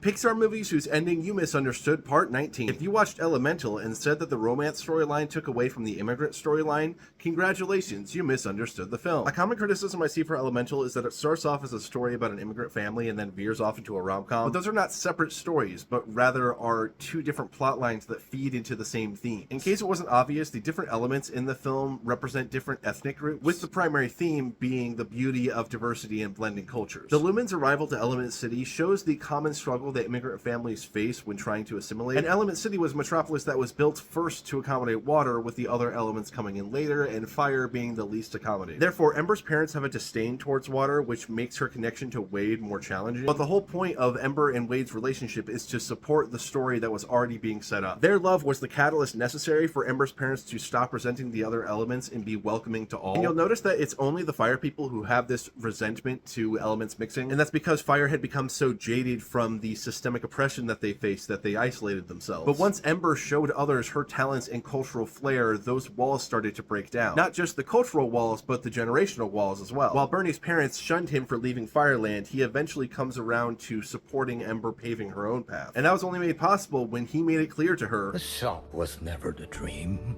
Pixar movies whose ending you misunderstood, part 19. If you watched Elemental and said that the romance storyline took away from the immigrant storyline, congratulations, you misunderstood the film. A common criticism I see for Elemental is that it starts off as a story about an immigrant family and then veers off into a rom-com, but those are not separate stories, but rather are two different plot lines that feed into the same theme. In case it wasn't obvious, the different elements in the film represent different ethnic groups, with the primary theme being the beauty of diversity and blending cultures. The Lumens' arrival to Element City shows the common struggle that immigrant families face when trying to assimilate, and Element City was a metropolis that was built first to accommodate water, with the other elements coming in later, and fire being the least accommodated. Therefore, Ember's parents have a disdain towards water, which makes her connection to Wade more challenging, but the whole point of Ember and Wade's relationship is to support the story that was already being set up. Their love was the catalyst necessary for Ember's parents to stop resenting the other elements and be welcoming to all. And you'll notice that it's only the fire people who have this resentment to elements mixing, and that's because fire had become so jaded from the systemic oppression that they faced that they isolated themselves. But once Ember showed others her talents and cultural flair, those walls started to break down. Not just the cultural walls, but the generational walls as well. While Bernie's parents shunned him for leaving Fireland, he eventually comes around to supporting Ember paving her own path. And that was only made possible when he made it clear to her, The shop was never the dream.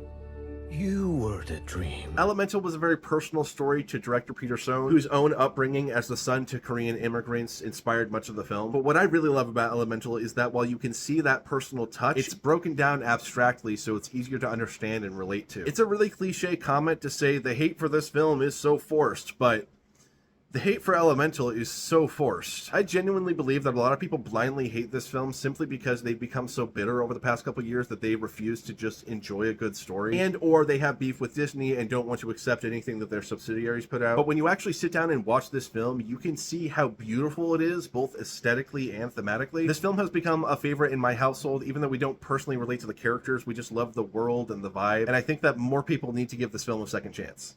You were the dream. Elemental was a very personal story to director Peter Sohn, whose own upbringing as the son to Korean immigrants inspired much of the film. But what I really love about Elemental is that while you can see that personal touch, it's broken down abstractly so it's easier to understand and relate to. It's a really cliche comment to say the hate for this film is so forced, but the hate for Elemental is so forced. I genuinely believe that a lot of people blindly hate this film simply because they've become so bitter over the past couple years that they refuse to just enjoy a good story, and or they have beef with Disney and don't want to accept anything that their subsidiaries put out. But when you actually sit down and watch this film, you can see how beautiful it is, both aesthetically and thematically. This film has become a favorite in my household, even though we don't personally relate to the characters, we just love the world and the vibe, and I think that more people need to give this film a second chance.